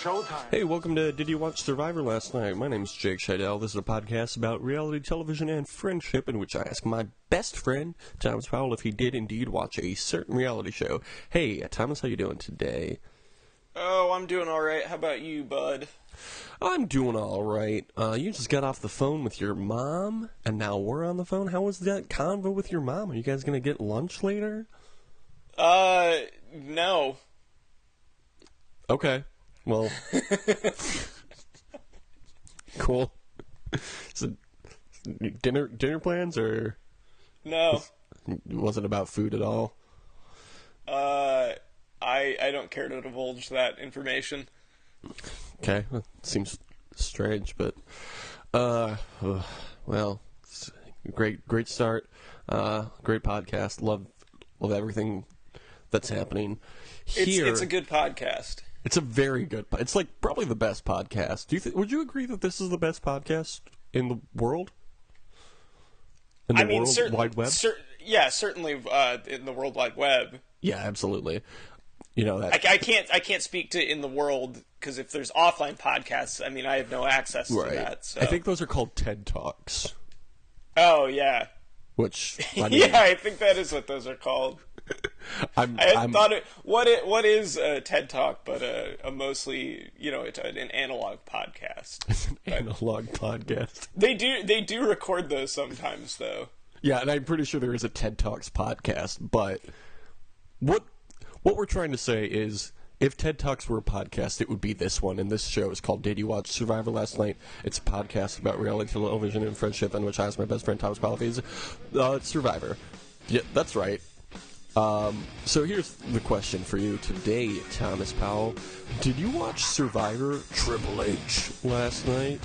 Showtime. Hey, welcome to Did You Watch Survivor Last Night? My name's Jake Scheidel. This is a podcast about reality television and friendship in which I ask my best friend, Thomas Powell, if he did indeed watch a certain reality show. Hey, Thomas, how you doing today? Oh, I'm doing alright. How about you, bud? I'm doing alright. You just got off the phone with your mom, and now we're on the phone. How was that convo with your mom? Are you guys going to get lunch later? No. Okay. Well, cool. So, dinner plans, or No. was it about food at all? I don't care to divulge that information. Okay, well, seems strange, but well, great start. Great podcast. Love everything that's happening here. It's a good podcast. It's a very good. It's like probably the best podcast. Would you agree that this is the best podcast in the world? In the World Wide Web? Yeah, certainly in the World Wide Web. Yeah, absolutely. You know that I can't speak to in the world because if there's offline podcasts, I mean I have no access to that. So. I think those are called TED Talks. Oh yeah. Which I mean, yeah, I think that is what those are called. What is a TED Talk but a mostly, it's an analog podcast. It's an analog podcast. They do record those sometimes though. Yeah, and I'm pretty sure there is a TED Talks podcast, but what we're trying to say is if TED Talks were a podcast, it would be this one, and this show is called Did You Watch Survivor Last Night? It's a podcast about reality television and friendship, in which I asked my best friend Thomas Powell if he's Survivor. Yeah, that's right. So here's the question for you today, Thomas Powell. Did you watch Survivor Triple H last night?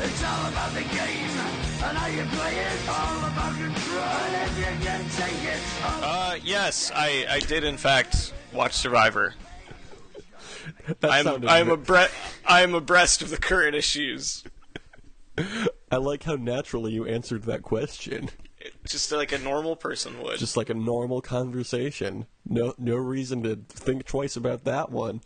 It's all about the game, and how you play it, all about control, and if you can take it. Yes, I did in fact watch Survivor. I'm abreast of the current issues. I like how naturally you answered that question. Just like a normal person would. Just like a normal conversation. No reason to think twice about that one.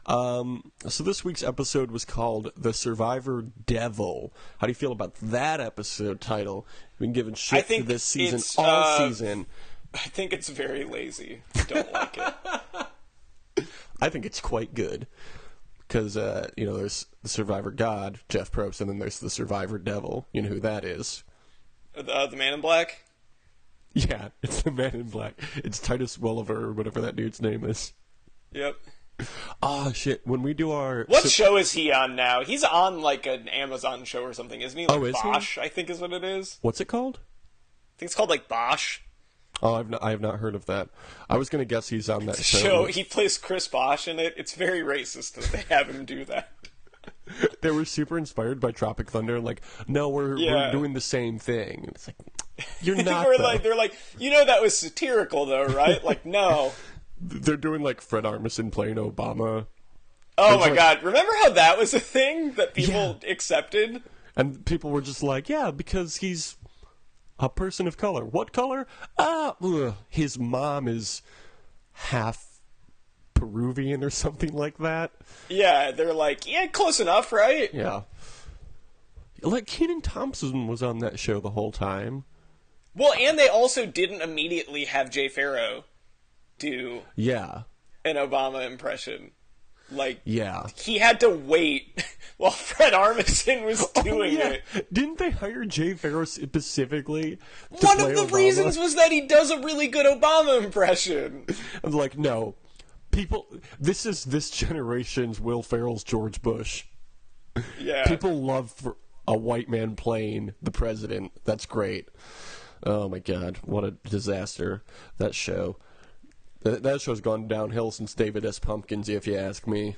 So this week's episode was called The Survivor Devil. How do you feel about that episode title? We've been giving shit for this season all season. I think it's very lazy. I don't like it. I think it's quite good. Because, there's the Survivor God, Jeff Probst, and then there's the Survivor Devil. You know who that is. The Man in Black? Yeah, it's the Man in Black. It's Titus Welliver, or whatever that dude's name is. Yep. Ah, shit. When we do our... What show is he on now? He's on, like, an Amazon show or something, isn't he? Like is Bosch, he? I think is what it is. What's it called? I think it's called, like, Bosch. Oh, I have not heard of that. I was going to guess he's on that show. He plays Chris Bosch in it. It's very racist that they have him do that. They were super inspired by Tropic Thunder, like, no, we're doing the same thing. It's like, you're not. They're like, that was satirical though, right? Like, no. They're doing like Fred Armisen playing Obama. Oh my God! Remember how that was a thing that people accepted? And people were just like, yeah, because he's a person of color. What color? His mom is half Peruvian or something like that. Yeah, they're like, yeah, close enough, right? Yeah. Like, Kenan Thompson was on that show the whole time. Well, and they also didn't immediately have Jay Farrow do an Obama impression. Like, he had to wait while Fred Armisen was doing it. Didn't they hire Jay Farrow specifically to One play of the Obama? reasons was that he does a really good Obama impression. I'm like, no. People, this is this generation's Will Ferrell's George Bush. Yeah. People love for a white man playing the president. That's great. Oh my God, what a disaster that show. That show's gone downhill since David S. Pumpkins, if you ask me.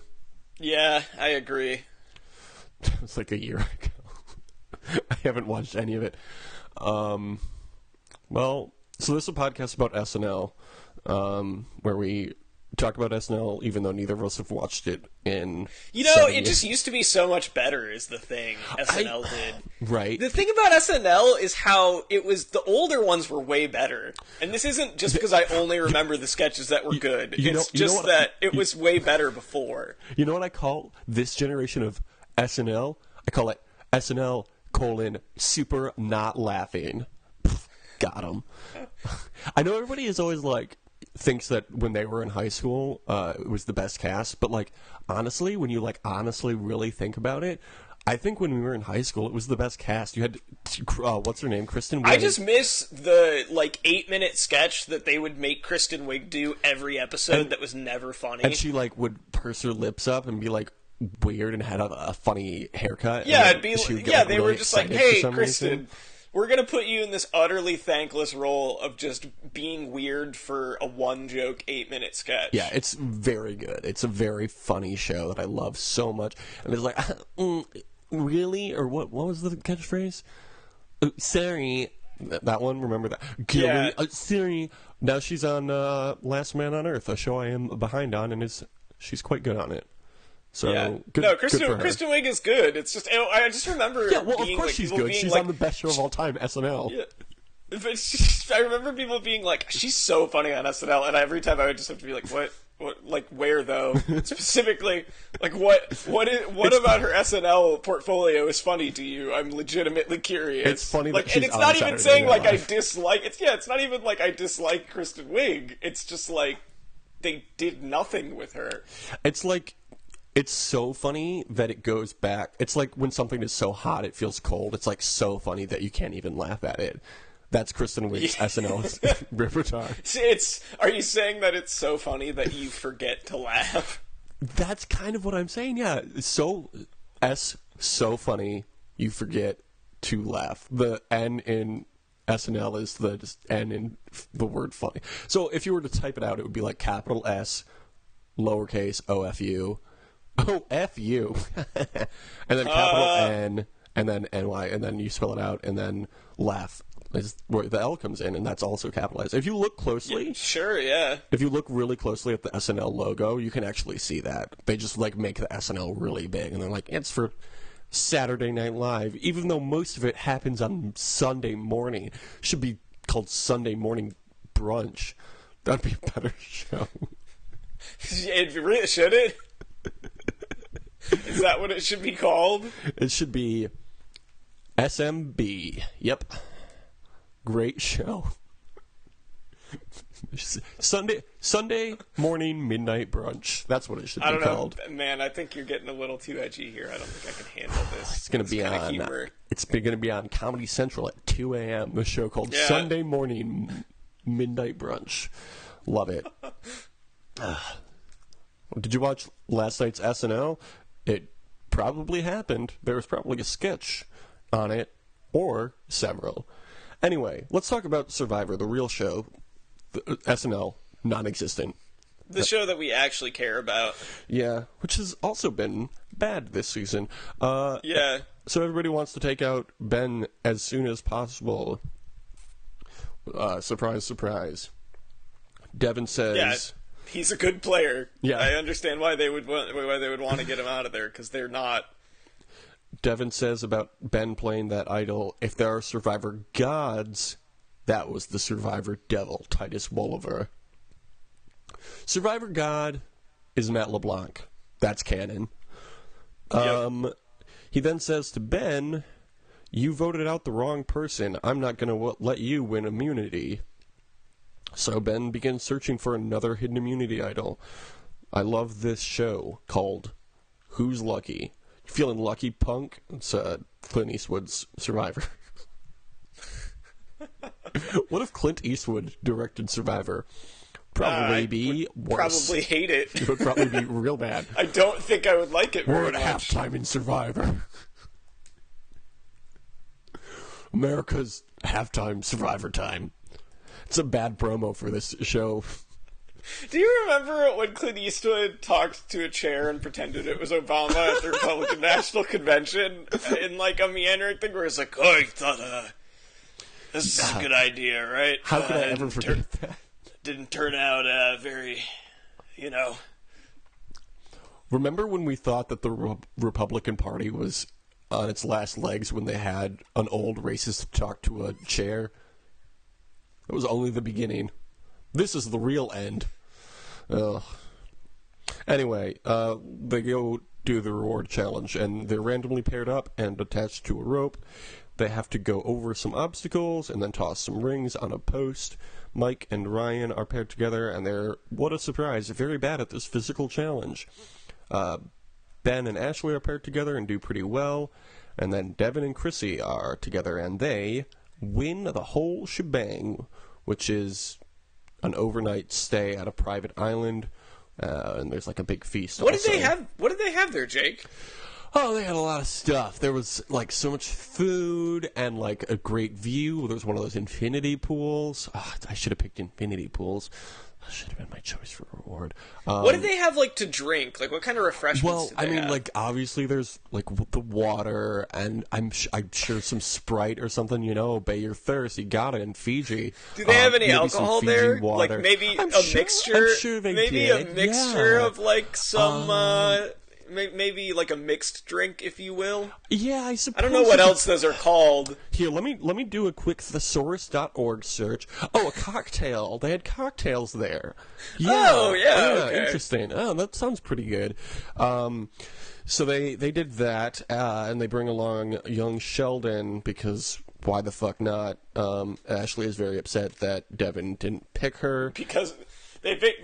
Yeah, I agree. It's like a year ago. I haven't watched any of it. Well, so this is a podcast about SNL, where we talk about SNL, even though neither of us have watched it in. It just used to be so much better. Is the thing SNL did right? The thing about SNL is how it was. The older ones were way better, and this isn't just because I only remember the sketches that were good. It's just that it was way better before. You know what I call this generation of SNL? I call it SNL super not laughing. Got him. I know everybody is always like. Thinks that when they were in high school, it was the best cast. But, like, honestly, when you, like, honestly really think about it, I think when we were in high school, it was the best cast. You had, what's her name, Kristen Wiig? I just miss the, like, 8-minute sketch that they would make Kristen Wiig do every episode that was never funny. And she, like, would purse her lips up and be, like, weird and had a funny haircut. Yeah, it'd be, they were just like, hey, Kristen... We're going to put you in this utterly thankless role of just being weird for a one-joke 8-minute sketch. Yeah, it's very good. It's a very funny show that I love so much. And it's like, really? Or what was the catchphrase? Sorry. That one, remember that? Yeah. Sorry. Now she's on Last Man on Earth, a show I am behind on, and she's quite good on it. So, yeah. Kristen Wiig is good. It's just I just remember. Yeah, well, of course she's good. She's on the best show of all time, SNL. Yeah. But I remember people being like, "She's so funny on SNL," and every time I would just have to be like, "What? Like where though? Specifically, like what about her SNL portfolio is funny to you? I'm legitimately curious." It's funny, like, that and she's it's not on even Saturday saying Night like Live. I dislike. It's not even like I dislike Kristen Wiig. It's just like they did nothing with her. It's like. It's so funny that it goes back. It's like when something is so hot it feels cold. It's like so funny that you can't even laugh at it. That's Kristen Wiig's SNL repertoire. Are you saying that it's so funny that you forget to laugh? That's kind of what I'm saying, yeah. So funny, you forget to laugh. The N in SNL is the just N in the word funny. So if you were to type it out, it would be like capital S, lowercase OFU. Oh, F-U. And then capital N, and then N-Y, and then you spell it out, and then laugh is where the L comes in, and that's also capitalized. If you look closely... Yeah, sure, yeah. If you look really closely at the SNL logo, you can actually see that. They just, like, make the SNL really big, and they're like, it's for Saturday Night Live, even though most of it happens on Sunday morning. It should be called Sunday Morning Brunch. That'd be a better show. Should it? Is that what it should be called? It should be SMB. Yep. Great show. Sunday morning midnight brunch. That's what it should be called. Man, I think you're getting a little too edgy here. I don't think I can handle this. It's going to be on humor. It's going to be on Comedy Central at 2 a.m. A show called Sunday Morning Midnight Brunch. Love it. Did you watch last night's SNL? It probably happened. There was probably a sketch on it, or several. Anyway, let's talk about Survivor, the real show. The SNL, non-existent. The show that we actually care about. Yeah, which has also been bad this season. Yeah. So everybody wants to take out Ben as soon as possible. Surprise, surprise. Devin says... Yeah. He's a good player. Yeah. I understand why they would want to get him out of there, because they're not. Devin says about Ben playing that idol, if there are Survivor gods, that was the Survivor devil, Titus Bolivar. Survivor god is Matt LeBlanc. That's canon. Yep. He then says to Ben, you voted out the wrong person. I'm not going to let you win immunity. So Ben begins searching for another hidden immunity idol. I love this show called Who's Lucky? You feeling lucky, punk? It's Clint Eastwood's Survivor. What if Clint Eastwood directed Survivor? Probably be worse. Probably hate it. It would probably be real bad. I don't think I would like it We're very at much. halftime in Survivor. America's halftime Survivor time. It's a bad promo for this show. Do you remember when Clint Eastwood talked to a chair and pretended it was Obama at the Republican National Convention in like a meandering thing where it's like, oh, you thought this is a good idea, right? How could I ever forget that? Didn't turn out very you know. Remember when we thought that the Republican Party was on its last legs when they had an old racist talk to a chair? It was only the beginning. This is the real end. Ugh. Anyway, they go do the reward challenge, and they're randomly paired up and attached to a rope. They have to go over some obstacles and then toss some rings on a post. Mike and Ryan are paired together, and they're, what a surprise, very bad at this physical challenge. Ben and Ashley are paired together and do pretty well. And then Devin and Chrissue are together, and they win the whole shebang, which is an overnight stay at a private island. And there's like a big feast. What did they have? What did they have there, Jake? Oh, they had a lot of stuff. There was like so much food and like a great view. There was one of those infinity pools. Oh, I should have picked infinity pools. That should have been my choice for reward. What did they have like to drink? Like what kind of refreshments? Well, like obviously there's like the water, and I'm sure some Sprite or something. You know, obey your thirst. You got it in Fiji. Do they have any alcohol there? Water. Like maybe I'm a sure, mixture. I'm sure they maybe did. A mixture yeah. of like some. Maybe like a mixed drink, if you will. Yeah, I suppose. I don't know what else those are called. Here, let me do a quick thesaurus.org search. Oh, a cocktail. They had cocktails there. Yeah. Oh, yeah. Okay. Interesting. Oh, that sounds pretty good. So they did that, and they bring along young Sheldon because why the fuck not? Ashley is very upset that Devin didn't pick her because they pick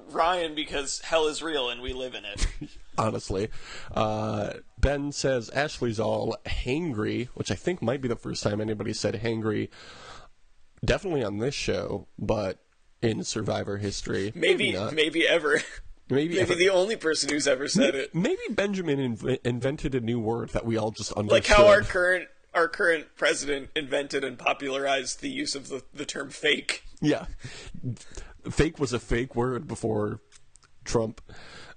Ryan because hell is real and we live in it. Honestly. Ben says Ashley's all hangry, which I think might be the first time anybody said hangry. Definitely on this show, but in Survivor history. Maybe not. Maybe ever. Maybe the only person who's ever said it. Maybe Benjamin invented a new word that we all just understood. Like how our current president invented and popularized the use of the term fake. Yeah. Fake was a fake word before Trump.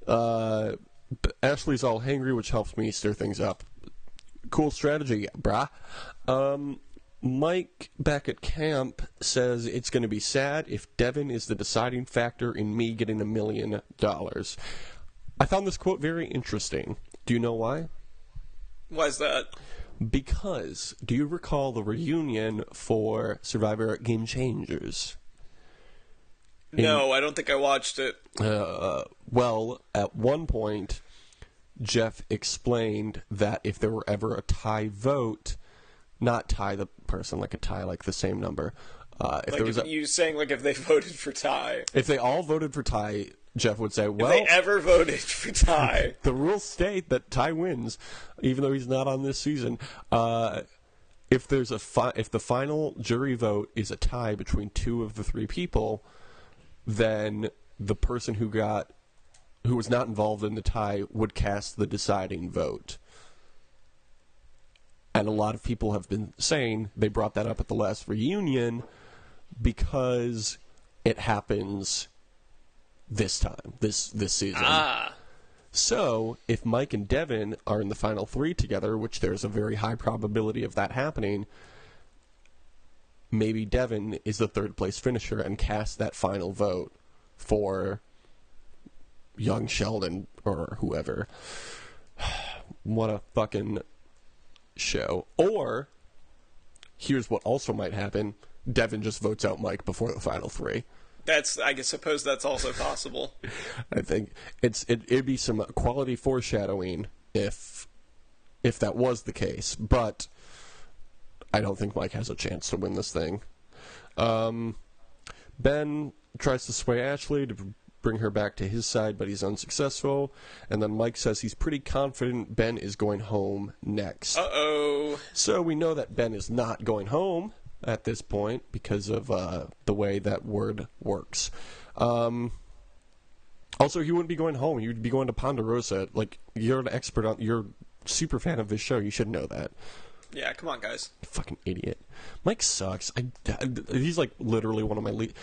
Ashley's all hangry, which helps me stir things up. Cool strategy, brah. Mike, back at camp, says it's going to be sad if Devin is the deciding factor in me getting $1 million. I found this quote very interesting. Do you know why? Why is that? Because, do you recall the reunion for Survivor Game Changers? No, I don't think I watched it. Well, at one point, Jeff explained that if there were ever a tie vote, not tie the person like a tie, like the same number. You saying like if they voted for tie? If they all voted for tie, Jeff would say, well... If they ever voted for tie. The rules state that tie wins, even though he's not on this season. If the final jury vote is a tie between two of the three people, then the person who was not involved in the tie would cast the deciding vote. And a lot of people have been saying they brought that up at the last reunion because it happens this time, this season. So, if Mike and Devin are in the final three together, which there's a very high probability of that happening, maybe Devin is the third place finisher and casts that final vote for young Sheldon or whoever. What a fucking show. Or, here's what also might happen. Devin just votes out Mike before the final three. I suppose that's also possible. I think it'd be some quality foreshadowing if that was the case, but I don't think Mike has a chance to win this thing. Ben tries to sway Ashley to bring her back to his side, but he's unsuccessful. And then Mike says he's pretty confident Ben is going home next. Uh-oh. So we know that Ben is not going home at this point because of the way that word works. Also, he wouldn't be going home. He would be going to Ponderosa. Like, you're an expert on... You're a super fan of this show. You should know that. Yeah, come on, guys. Fucking idiot. Mike sucks. He's, like, literally one of my least...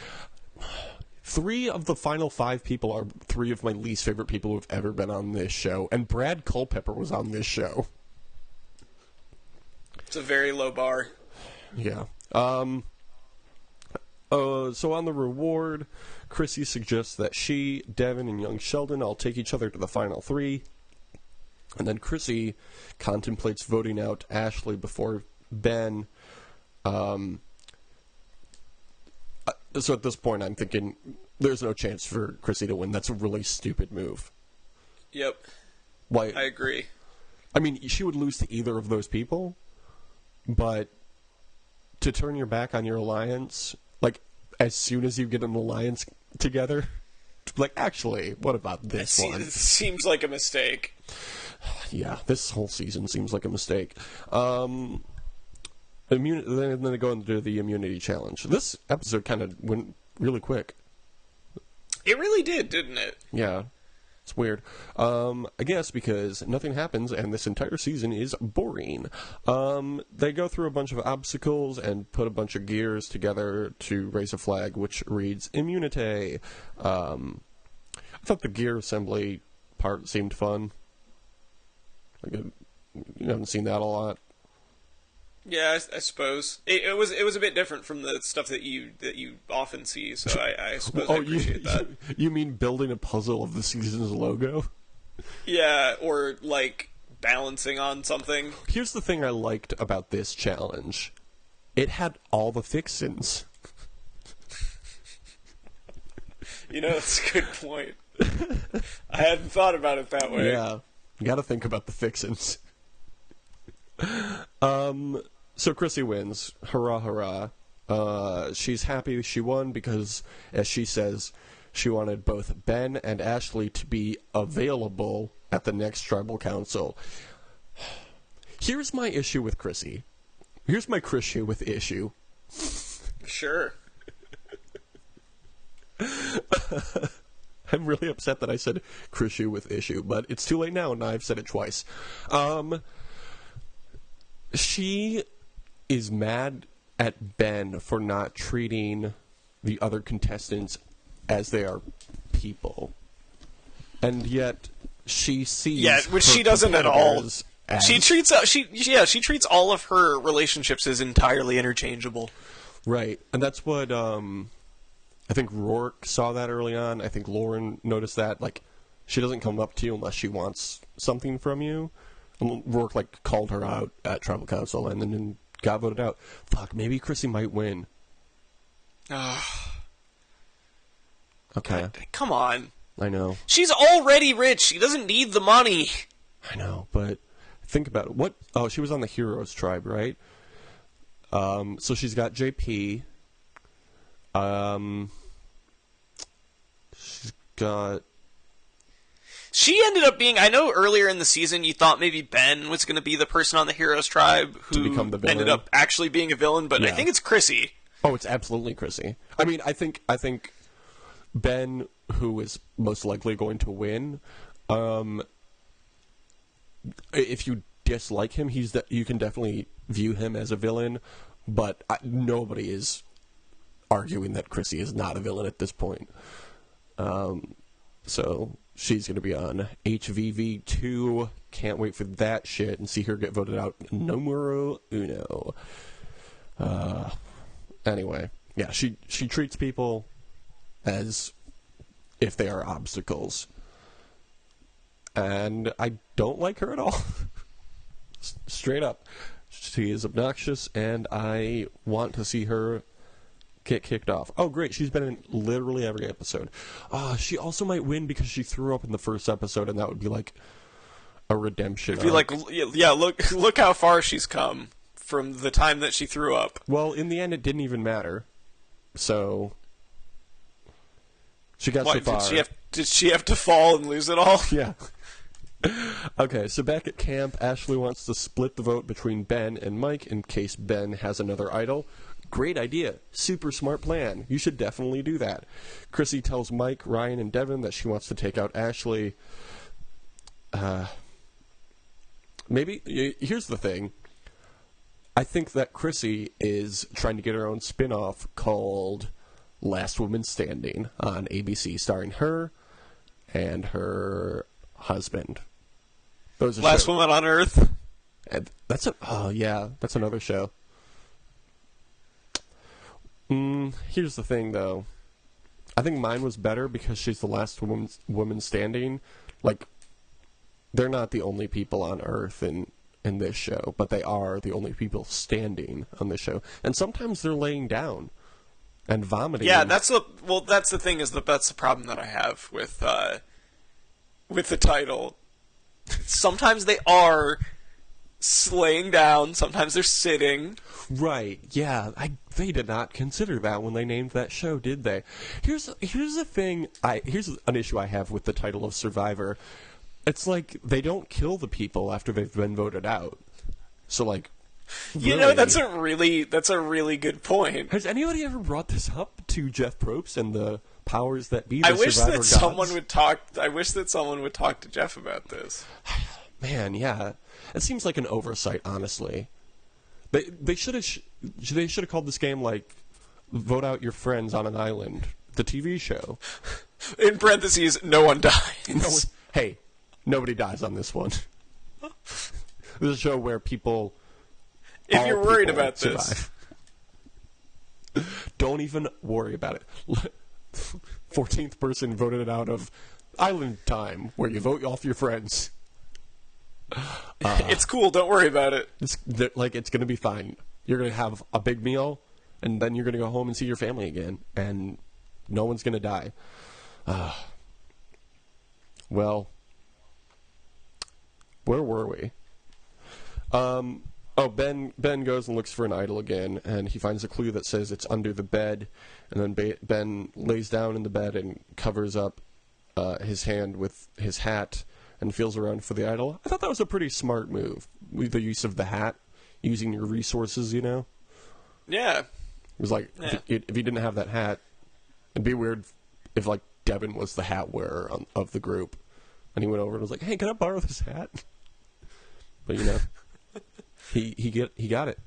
3 of the final 5 people are 3 of my least favorite people who have ever been on this show. And Brad Culpepper was on this show. It's a very low bar. Yeah. So on the reward, Chrissue suggests that she, Devin, and young Sheldon all take each other to the final 3. And then Chrissue contemplates voting out Ashley before Ben. So at this point, I'm thinking there's no chance for Chrissue to win. That's a really stupid move. Yep. Why? I agree. I mean, she would lose to either of those people, but to turn your back on your alliance, like, as soon as you get an alliance together, like, actually, what about this one? It seems like a mistake. Yeah, this whole season seems like a mistake. Then they go into the immunity challenge. This episode kind of went really quick. It really did, didn't it? Yeah. It's weird. I guess because nothing happens and this entire season is boring. They go through a bunch of obstacles and put a bunch of gears together to raise a flag, which reads Immunity. I thought the gear assembly part seemed fun. You haven't seen that a lot. Yeah, I suppose it was a bit different from the stuff that you often see. So I suppose I appreciate that. You mean building a puzzle of the season's logo? Yeah, or like balancing on something. Here's the thing I liked about this challenge: it had all the fixins. That's a good point. I hadn't thought about it that way. Yeah, you got to think about the fixins. So Chrissue wins. Hurrah, hurrah. She's happy she won because, as she says, she wanted both Ben and Ashley to be available at the next tribal council. Here's my issue with Chrissue. Here's my Chrissue with issue. Sure. I'm really upset that I said Chrissue with issue, but it's too late now, and I've said it twice. She is mad at Ben for not treating the other contestants as they are people. And yet she sees which she doesn't at all. She treats all of her relationships as entirely interchangeable. Right. And that's what I think Rourke saw that early on. I think Lauren noticed that. Like, she doesn't come up to you unless she wants something from you. And Rourke, like, called her out at Tribal Council and then got voted out. Fuck, maybe Chrissue might win. Okay. God, come on. I know. She's already rich. She doesn't need the money. I know, but think about it. Oh, she was on the Heroes tribe, right? So she's got JP. She's got... She ended up being... I know earlier in the season you thought maybe Ben was going to be the person on the Heroes tribe who to become the villain. Ended up actually being a villain, but yeah. I think it's Chrissue. Oh, it's absolutely Chrissue. I mean, I think Ben, who is most likely going to win, if you dislike him, you can definitely view him as a villain, but nobody is arguing that Chrissue is not a villain at this point. So she's going to be on HVV2. Can't wait for that shit and see her get voted out numero uno. Anyway, yeah, she treats people as if they are obstacles. And I don't like her at all. Straight up. She is obnoxious, and I want to see her get kicked off. Oh, great. She's been in literally every episode. She also might win because she threw up in the first episode, and that would be like a redemption. It'd be like, yeah, look how far she's come from the time that she threw up. Well, in the end, it didn't even matter. So she got so far. Did she have to fall and lose it all? Yeah. Okay, so back at camp, Ashley wants to split the vote between Ben and Mike in case Ben has another idol. Great idea. Super smart plan. You should definitely do that. Chrissue tells Mike, Ryan, and Devin that she wants to take out Ashley. Maybe, here's the thing. I think that Chrissue is trying to get her own spin-off called Last Woman Standing on ABC, starring her and her husband. Last Woman on Earth? That's another show. Here's the thing, though. I think mine was better because she's the last woman standing. Like, they're not the only people on Earth in this show, but they are the only people standing on this show. And sometimes they're laying down and vomiting. Yeah, that's the thing is that's the problem that I have with the title. Sometimes they are laying down, sometimes they're sitting. Right, yeah. They did not consider that when they named that show, did they? Here's the thing. Here's an issue I have with the title of Survivor. It's like they don't kill the people after they've been voted out. So, like, really, you know, that's a really good point. Has anybody ever brought this up to Jeff Probst and the powers that be? I wish that someone would talk. I wish that someone would talk to Jeff about this. Man, yeah, it seems like an oversight, honestly. They should have called this game like Vote Out Your Friends on an Island, the TV show. In parentheses, no one dies. Hey, nobody dies on this one. This is a show where people. If you're worried about this, don't even worry about it. 14th person voted it out of Island Time, where you vote off your friends. It's cool. Don't worry about it. It's going to be fine. You're going to have a big meal, and then you're going to go home and see your family again, and no one's going to die. Well, where were we? Ben goes and looks for an idol again, and he finds a clue that says it's under the bed, and then Ben lays down in the bed and covers up his hand with his hat and feels around for the idol. I thought that was a pretty smart move, with the use of the hat, using your resources, you know? Yeah. It was like, if he didn't have that hat, it'd be weird if, like, Devin was the hat wearer of the group, and he went over and was like, hey, can I borrow this hat? But, you know, he got it.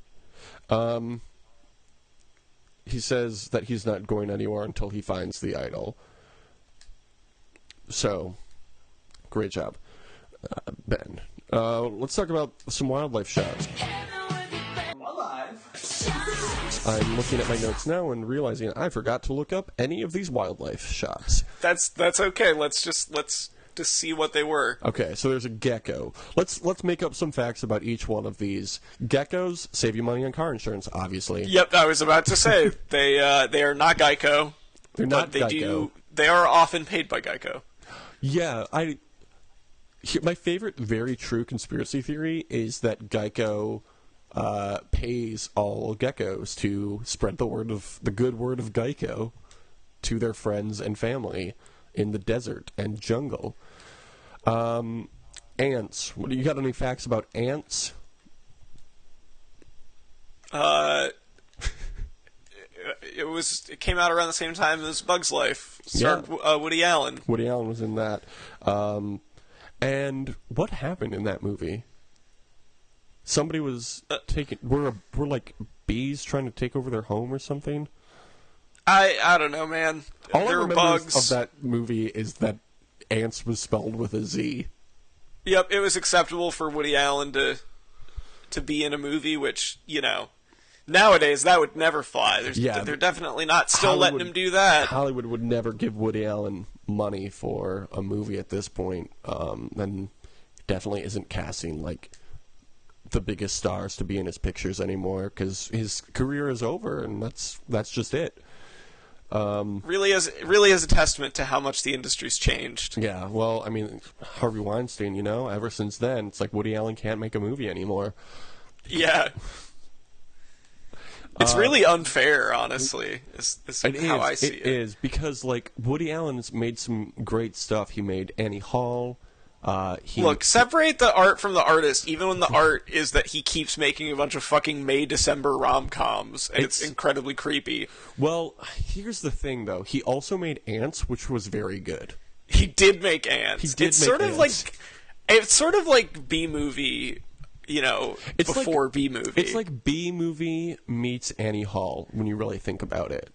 He says that he's not going anywhere until he finds the idol. So, great job, Ben. Let's talk about some wildlife shots. I'm looking at my notes now and realizing I forgot to look up any of these wildlife shots. That's okay. Let's just see what they were. Okay, so there's a gecko. Let's make up some facts about each one of these. Geckos save you money on car insurance, obviously. Yep, I was about to say they are not Geico. They're not Geico. They are often paid by Geico. Yeah, my favorite very true conspiracy theory is that Geico pays all geckos to spread the good word of Geico to their friends and family in the desert and jungle. Ants. What do you got? Any facts about ants? It came out around the same time as Bug's Life. Starred Woody Allen. Woody Allen was in that. And what happened in that movie? Somebody was taking. Were like bees trying to take over their home or something? I don't know, man. All there I were remember bugs. of that movie is that ants was spelled with a Z. Yep, it was acceptable for Woody Allen to be in a movie, which, you know, nowadays that would never fly. They're definitely not still letting him do that. Hollywood would never give Woody Allen money for a movie at this point, and definitely isn't casting like the biggest stars to be in his pictures anymore because his career is over, and that's just it. Really is a testament to how much the industry's changed. Yeah, well, I mean, Harvey Weinstein, you know, ever since then, it's like Woody Allen can't make a movie anymore. Yeah. It's really unfair, honestly, is how I see it. It is, because, like, Woody Allen's made some great stuff. He made Annie Hall. Look, separate the art from the artist, even when the art is that he keeps making a bunch of fucking May-December rom-coms, and it's incredibly creepy. Well, here's the thing, though. He also made Antz, which was very good. He did make Antz. It's sort of like B-movie, you know, before like, B-movie. It's like B-movie meets Annie Hall, when you really think about it.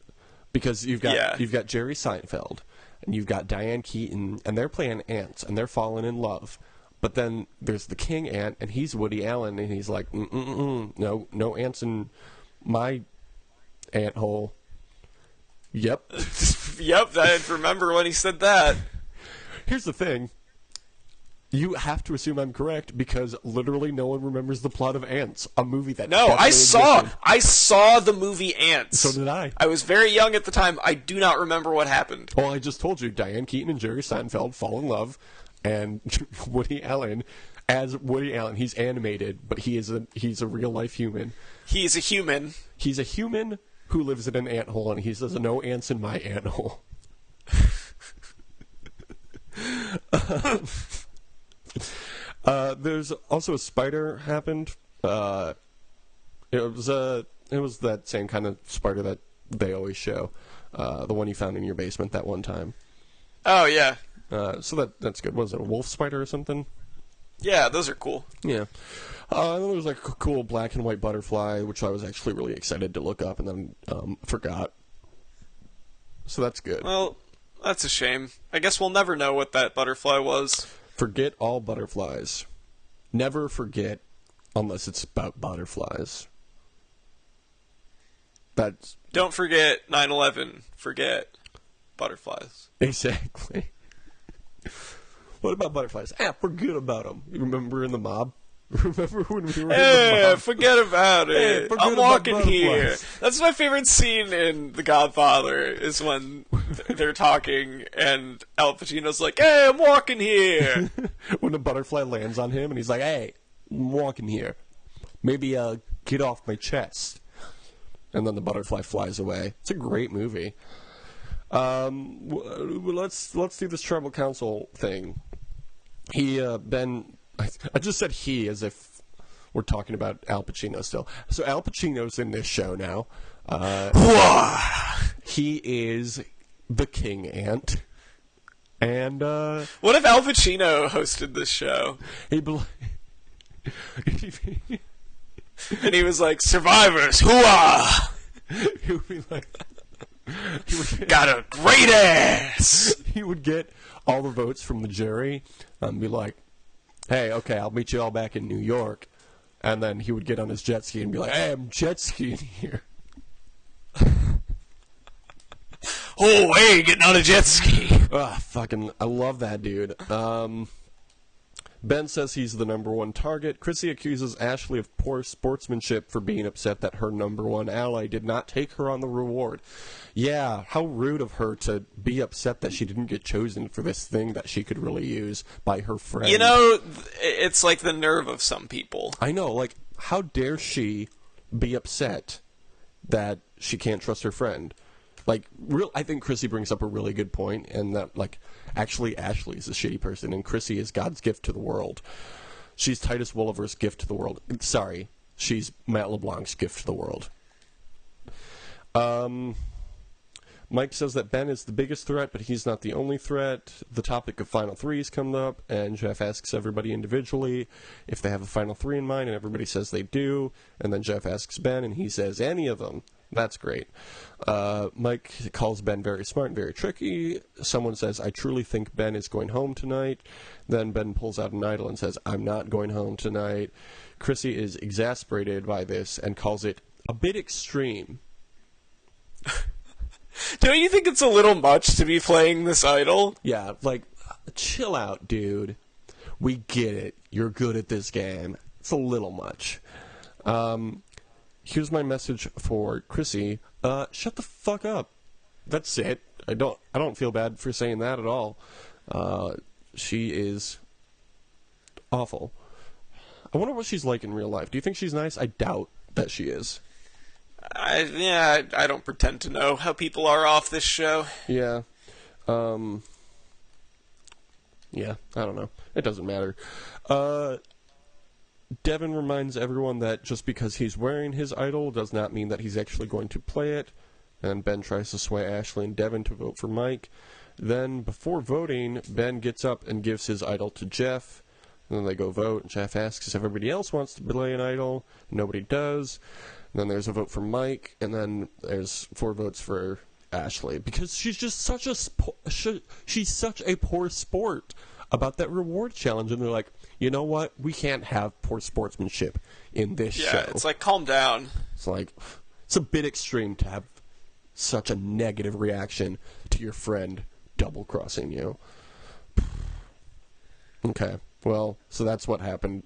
Because you've got Jerry Seinfeld, and you've got Diane Keaton, and they're playing ants, and they're falling in love. But then there's the king ant, and he's Woody Allen, and he's like, no ants in my ant hole. Yep. Yep, I remember when he said that. Here's the thing. You have to assume I'm correct because literally no one remembers the plot of Antz, a movie that I saw the movie Antz. So did I. I was very young at the time. I do not remember what happened. Well, I just told you, Diane Keaton and Jerry Seinfeld fall in love, and Woody Allen, as Woody Allen, he's animated, but he's a real life human. He's a human. He's a human who lives in an anthole, and he says, "No ants in my anthole." There's also a spider happened. It was that same kind of spider that they always show, the one you found in your basement that one time. Oh yeah. So that's good. What is it, a wolf spider or something? Yeah, those are cool. Yeah. And then there was like a cool black and white butterfly, which I was actually really excited to look up, and then forgot. So that's good. Well, that's a shame. I guess we'll never know what that butterfly was. Forget all butterflies. Never forget unless it's about butterflies. Don't forget 9/11. Forget butterflies. Exactly. What about butterflies? Forget about them. You remember in the mob? Remember when we were in the mob? Forget about it. Forget I'm about walking butterflies. here. That's my favorite scene in The Godfather, is when they're talking and Al Pacino's like, "Hey, I'm walking here." When a butterfly lands on him and he's like, "Hey, I'm walking here. Maybe get off my chest." And then the butterfly flies away. It's a great movie. Let's do this tribal council thing. Ben, I just said he as if we're talking about Al Pacino still. So Al Pacino's in this show now. He is the King Ant. And what if Al Pacino hosted this show? And he was like, "Survivors, hooah!" He would be like, got a great ass. He would get all the votes from the jury and be like, "Hey, okay, I'll meet you all back in New York." And then he would get on his jet ski and be like, "Hey, I'm jet skiing here." Oh, hey, getting on a jet ski. I love that dude. Ben says he's the number one target. Chrissue accuses Ashley of poor sportsmanship for being upset that her number one ally did not take her on the reward. Yeah, how rude of her to be upset that she didn't get chosen for this thing that she could really use by her friend. You know, it's like the nerve of some people. I know, like, how dare she be upset that she can't trust her friend? Like, I think Chrissue brings up a really good point, and that, like, actually Ashley's a shitty person, and Chrissue is God's gift to the world. She's Titus Wolliver's gift to the world. Sorry, she's Matt LeBlanc's gift to the world. Mike says that Ben is the biggest threat, but he's not the only threat. The topic of Final Threes comes up, and Jeff asks everybody individually if they have a Final Three in mind, and everybody says they do. And then Jeff asks Ben, and he says any of them. That's great. Mike calls Ben very smart and very tricky. Someone says, "I truly think Ben is going home tonight." Then Ben pulls out an idol and says, "I'm not going home tonight." Chrissue is exasperated by this and calls it a bit extreme. Don't you think it's a little much to be playing this idol? Yeah, like, chill out, dude. We get it. You're good at this game. It's a little much. Here's my message for Chrissue. Shut the fuck up. That's it. I don't feel bad for saying that at all. She is awful. I wonder what she's like in real life. Do you think she's nice? I doubt that she is. I don't pretend to know how people are off this show. Yeah. Yeah, I don't know. It doesn't matter. Devin reminds everyone that just because he's wearing his idol does not mean that he's actually going to play it. And Ben tries to sway Ashley and Devin to vote for Mike. Then, before voting, Ben gets up and gives his idol to Jeff. And then they go vote, and Jeff asks if everybody else wants to play an idol. Nobody does. And then there's a vote for Mike, and then there's 4 votes for Ashley. Because she's just such a poor sport about that reward challenge. And they're like, you know what? We can't have poor sportsmanship in this show. Yeah, it's like, calm down. It's like, it's a bit extreme to have such a negative reaction to your friend double-crossing you. Okay, well, so that's what happened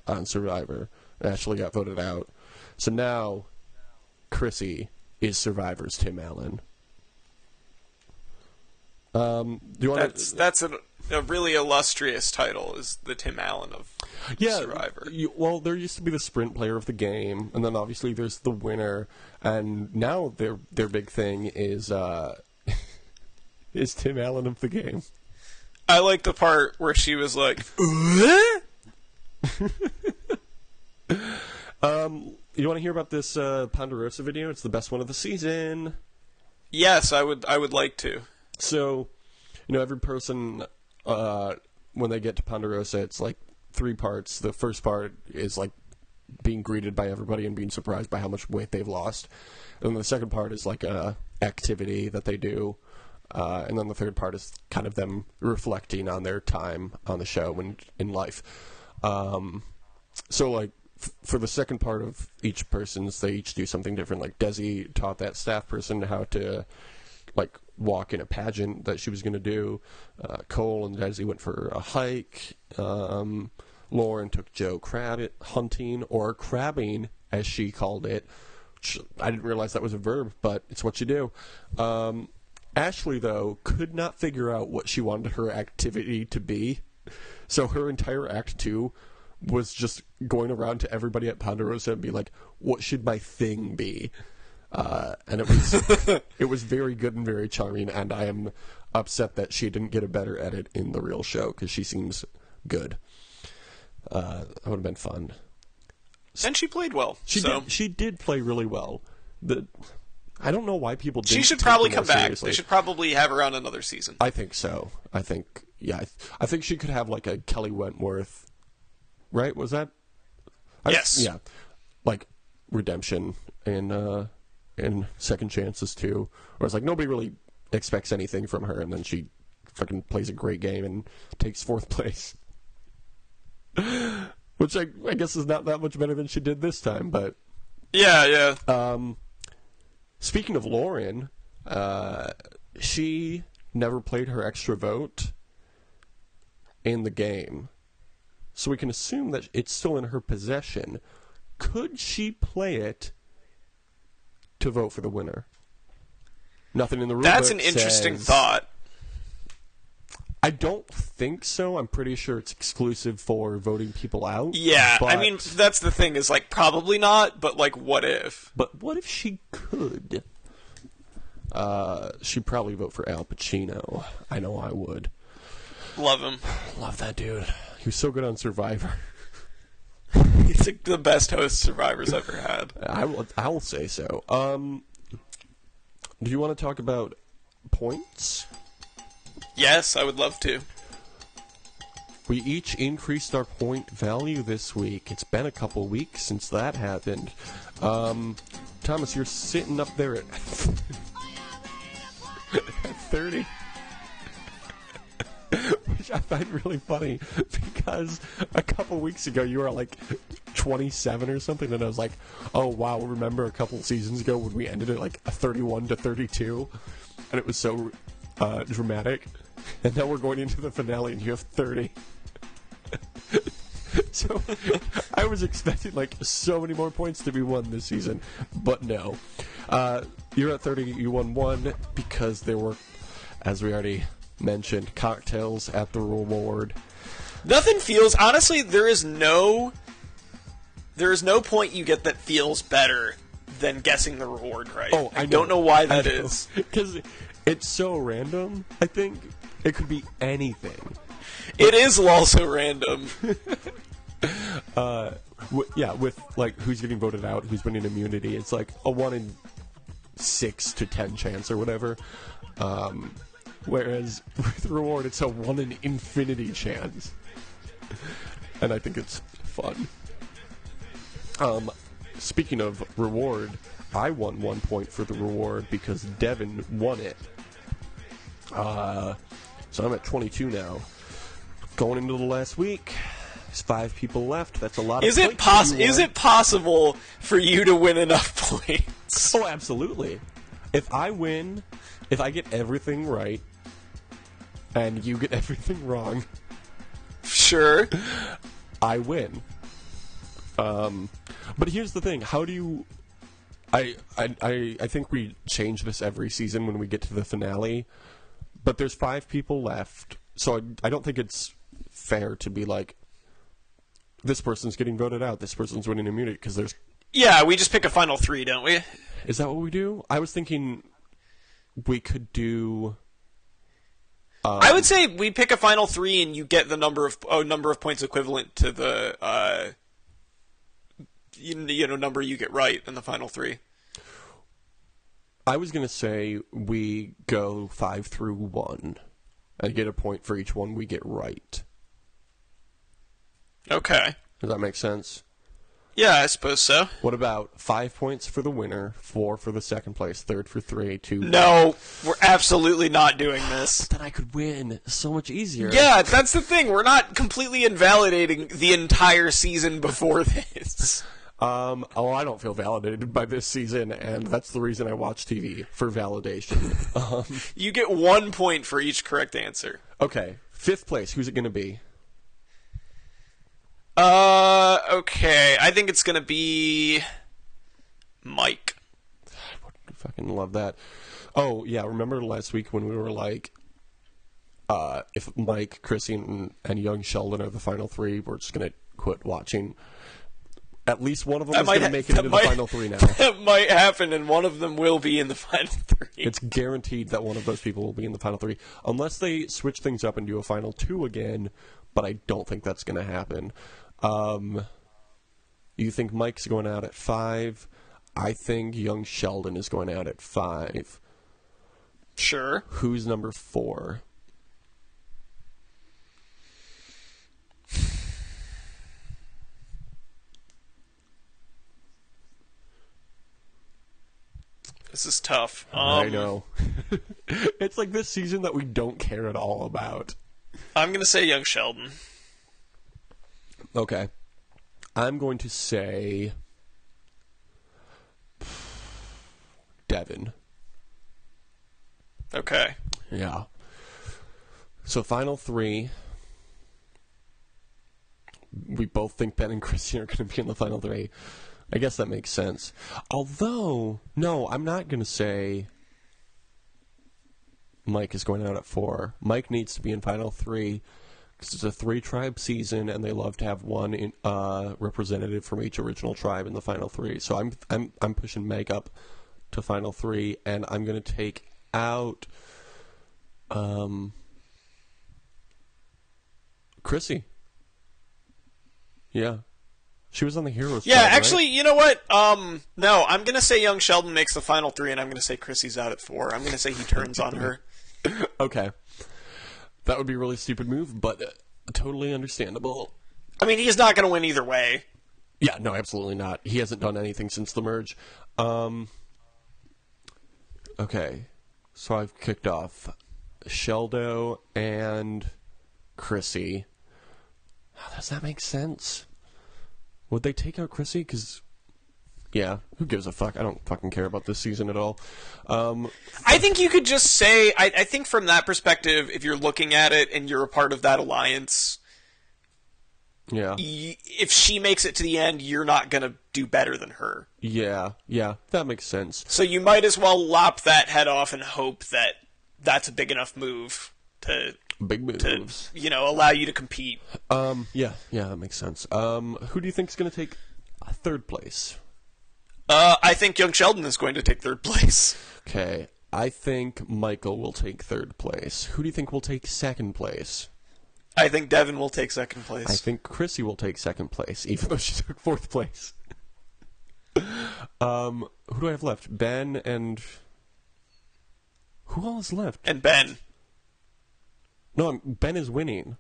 on Survivor. Ashley got voted out. So now, Chrissue is Survivor's Tim Allen. Do you want that's a really illustrious title, is the Tim Allen of Survivor. Well, there used to be the sprint player of the game, and then obviously there's the winner, and now their big thing is is Tim Allen of the game. I like the part where she was like, You want to hear about this Ponderosa video? It's the best one of the season. Yes, I would like to. So, every person, when they get to Ponderosa, it's like 3 parts. The first part is like being greeted by everybody and being surprised by how much weight they've lost. And then the second part is like a activity that they do. And then the third part is kind of them reflecting on their time on the show and in life. So, like, for the second part of each person's, they each do something different. Like, Desi taught that staff person how to, like, walk in a pageant that she was going to do. Cole and Desi went for a hike. Lauren took Joe hunting, or crabbing, as she called it. I didn't realize that was a verb, but it's what you do. Ashley, though, could not figure out what she wanted her activity to be. So her entire Act 2 was just going around to everybody at Ponderosa and be like, what should my thing be? And it was very good and very charming, and I am upset that she didn't get a better edit in the real show, because she seems good. That would have been fun. And she played well. She did play really well. I don't know why people didn't. She should probably come back. Seriously. They should probably have her on another season. I think so. I think she could have like a Kelly Wentworth, right? Was that? Yes. Yeah. Like redemption and second chances too. Where it's like nobody really expects anything from her, and then she fucking plays a great game and takes 4th place. Which I guess is not that much better than she did this time, but yeah. Speaking of Lauren, she never played her extra vote in the game, so we can assume that it's still in her possession. Could she play it to vote for the winner? Nothing in the rule. That's an interesting thought. I don't think so. I'm pretty sure it's exclusive for voting people out. Yeah, I mean, that's the thing, is like, probably not, but like, what if? But what if she could? She'd probably vote for Al Pacino. I know I would. Love him. Love that dude. He was so good on Survivor. He's like the best host Survivor's ever had. I will say so. Do you want to talk about points? Yes, I would love to. We each increased our point value this week. It's been a couple weeks since that happened. Thomas, you're sitting up there at 30. Which I find really funny, because a couple weeks ago you were like 27 or something, and I was like, oh wow, remember a couple seasons ago when we ended at like a 31 to 32? And it was so dramatic. And now we're going into the finale and you have 30. So I was expecting like so many more points to be won this season, but no. You're at 30, you won 1 because there were, as we already mentioned, cocktails at the reward. Nothing feels, honestly, there is no point you get that feels better than guessing the reward right. Oh, I don't know why that is. Because it's so random, I think. It could be anything. It is also random. With like who's getting voted out, who's winning immunity, it's like a 1 in 6 to 10 chance or whatever. Whereas with reward, it's a 1 in infinity chance. And I think it's fun. Speaking of reward, I won 1 point for the reward because Devin won it. So I'm at 22 now. Going into the last week, there's 5 people left. That's a lot of points. Is it possible for you to win enough points? Oh, absolutely. If I win, if I get everything right, and you get everything wrong... Sure. I win. But here's the thing. How do you... I think we change this every season when we get to the finale, but there's 5 people left, so I don't think it's fair to be like, this person's getting voted out, this person's winning immunity, because there's... Yeah, we just pick a final 3, don't we? Is that what we do? I was thinking we could do... I would say we pick a final 3 and you get the number of points equivalent to the number you get right in the final 3. I was going to say we go 5 through 1 and get a point for each one we get right. Okay. Does that make sense? Yeah, I suppose so. What about 5 points for the winner, 4 for the second place, third for 3, 2... No, we're absolutely not doing this. But then I could win. So much easier. Yeah, that's the thing. We're not completely invalidating the entire season before this. I don't feel validated by this season, and that's the reason I watch TV, for validation. You get 1 point for each correct answer. Okay, 5th place, who's it going to be? Okay. I think it's gonna be Mike. I would fucking love that. Oh, yeah, remember last week when we were like, if Mike, Chrissy, and young Sheldon are the final 3, we're just gonna quit watching. At least one of them is gonna make it into the final 3 now. That might happen, and one of them will be in the final 3. It's guaranteed that one of those people will be in the final 3. Unless they switch things up and do a final 2 again, but I don't think that's gonna happen. You think Mike's going out at 5? I think young Sheldon is going out at 5. Sure. Who's number 4? This is tough. I know. It's like this season that we don't care at all about. I'm going to say young Sheldon. Okay. I'm going to say Devin. Okay. Yeah. So final 3. We both think Ben and Chrissy are going to be in the final 3. I guess that makes sense. Although, no, I'm not going to say Mike is going out at 4. Mike needs to be in final 3 because it's a 3-tribe season, and they love to have one representative from each original tribe in the final 3. So I'm pushing Mike up to final 3, and I'm going to take out Chrissy. Yeah. She was on the Heroes. Yeah, tribe, actually, right? you know what? No, I'm going to say young Sheldon makes the final 3, and I'm going to say Chrissy's out at 4. I'm going to say he turns on her. Okay. That would be a really stupid move, but totally understandable. I mean, he's not going to win either way. Yeah, no, absolutely not. He hasn't done anything since the merge. Okay. So I've kicked off Sheldo and Chrissy. Does that make sense? Would they take out Chrissy? Because, yeah, who gives a fuck? I don't fucking care about this season at all. I think you could just say, I think from that perspective, if you're looking at it and you're a part of that alliance, yeah, if she makes it to the end, you're not going to do better than her. Yeah, that makes sense. So you might as well lop that head off and hope that that's a big enough move to... Big moves. To, allow you to compete. Yeah, that makes sense. Who do you think is going to take 3rd place? I think young Sheldon is going to take 3rd place. Okay, I think Michael will take 3rd place. Who do you think will take 2nd place? I think Devin will take 2nd place. I think Chrissy will take 2nd place, even though she took 4th place. Who do I have left? Ben and... Who all is left? And Ben. No, Ben is winning.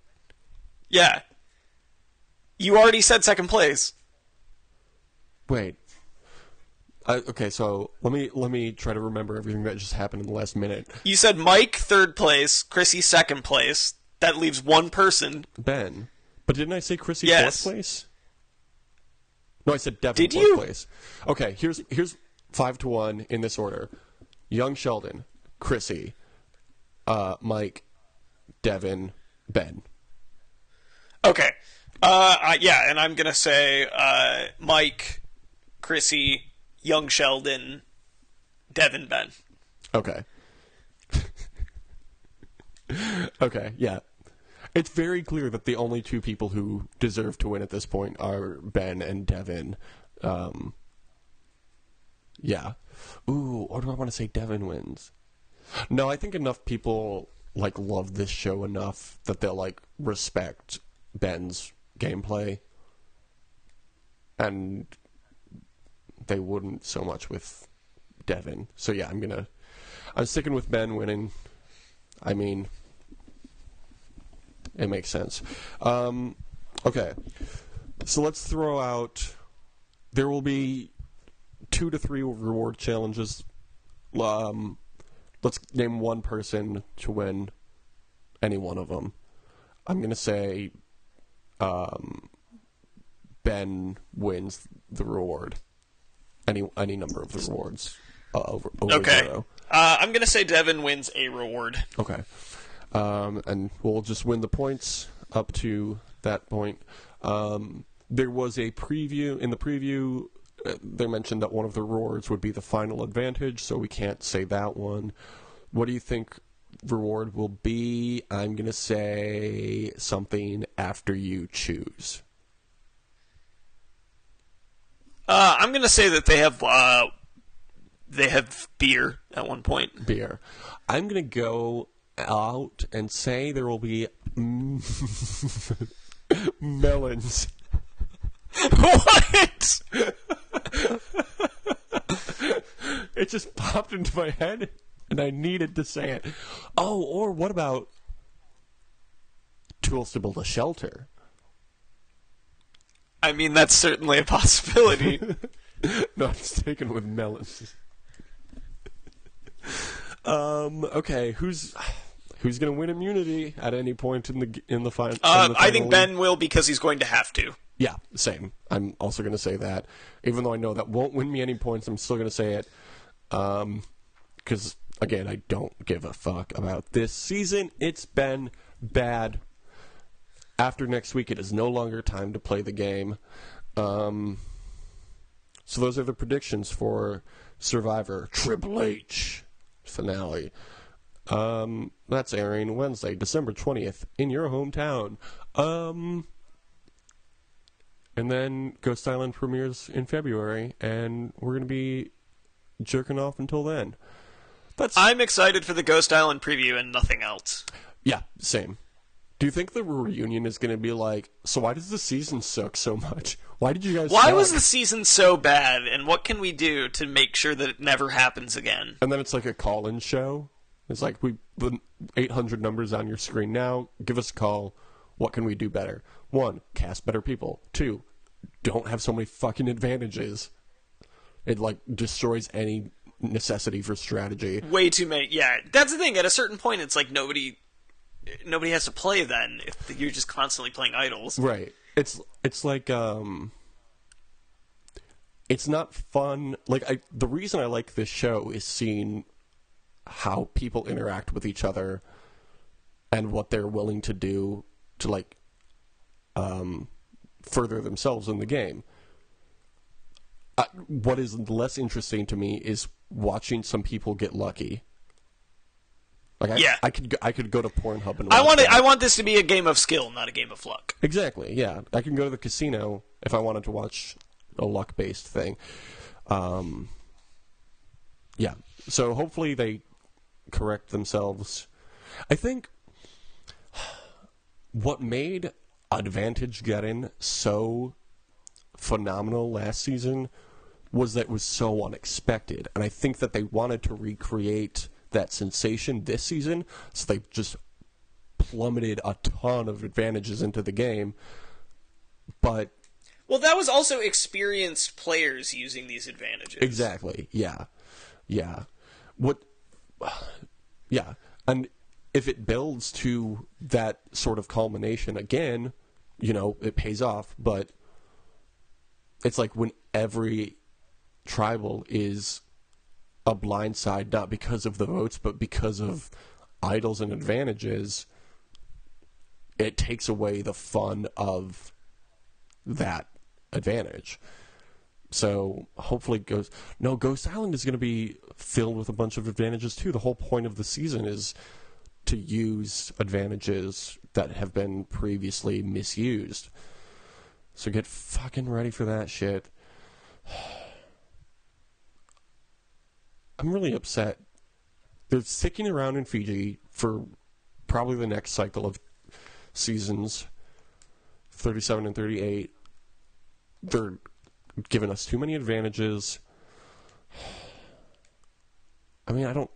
Yeah. You already said 2nd place. Wait. Okay, so let me try to remember everything that just happened in the last minute. You said Mike 3rd place, Chrissy 2nd place. That leaves one person. Ben. But didn't I say Chrissy 4th place? No, I said Devin 4th place. Okay, here's 5-1 in this order. Young Sheldon, Chrissy, Mike, Devin, Ben. Okay. Yeah, and I'm gonna say Mike, Chrissy, Young Sheldon, Devin, Ben. Okay. Okay, yeah. It's very clear that the only two people who deserve to win at this point are Ben and Devin. Yeah. Ooh, or do I want to say Devin wins? No, I think enough people love this show enough that they'll respect Ben's gameplay, and they wouldn't so much with Devin. So yeah, I'm sticking with Ben winning. I mean, it makes sense. Okay, so let's throw out. There will be 2 to 3 reward challenges. Let's name one person to win any one of them. I'm going to say Ben wins the reward. Any number of the rewards over okay. 0. I'm going to say Devin wins a reward. Okay. And we'll just win the points up to that point. There was a preview. In the preview, they mentioned that one of the rewards would be the final advantage, so we can't say that one. What do you think reward will be? I'm going to say something after you choose. I'm going to say that they have beer at one point. Beer. I'm going to go out and say there will be melons. What? It just popped into my head, and I needed to say it. Oh, or what about tools to build a shelter? I mean, that's certainly a possibility. No, I'm sticking with melons. Okay, who's going to win immunity at any point in the final? I think Ben will, because he's going to have to. Yeah, same. I'm also going to say that. Even though I know that won't win me any points, I'm still going to say it. Because, again, I don't give a fuck about this season. It's been bad. After next week, it is no longer time to play the game. So those are the predictions for Survivor Triple H finale. That's airing Wednesday, December 20th, in your hometown. And then Ghost Island premieres in February, and we're going to be jerking off until then. I'm excited for the Ghost Island preview and nothing else. Yeah, same. Do you think the reunion is going to be like, so why does the season suck so much? Why did you guys Why suck? was the season so bad, and what can we do to make sure that it never happens again? And then it's like a call-in show. It's like, the 800 numbers on your screen now. Give us a call. What can we do better? 1, cast better people. 2, don't have so many fucking advantages. It, destroys any necessity for strategy. Way too many. Yeah, that's the thing. At a certain point, it's like nobody has to play then if you're just constantly playing idols. Right. It's like, it's not fun. The reason I like this show is seeing how people interact with each other and what they're willing to do to further themselves in the game. What is less interesting to me is watching some people get lucky. I could go to Pornhub and I want this to be a game of skill, not a game of luck. Exactly. Yeah, I can go to the casino if I wanted to watch a luck-based thing. Yeah. So hopefully they correct themselves. I think what made Advantage Getting so phenomenal last season was that it was so unexpected, and I think that they wanted to recreate that sensation this season, so they just plummeted a ton of advantages into the game. But that was also experienced players using these advantages. Exactly. Yeah. And if it builds to that sort of culmination again, it pays off. But it's like when every tribal is a blindside, not because of the votes, but because of idols and advantages, it takes away the fun of that advantage. So hopefully Ghost Island is going to be filled with a bunch of advantages too. The whole point of the season is to use advantages that have been previously misused. So get fucking ready for that shit. I'm really upset. They're sticking around in Fiji for probably the next cycle of seasons 37 and 38. They're giving us too many advantages. I mean,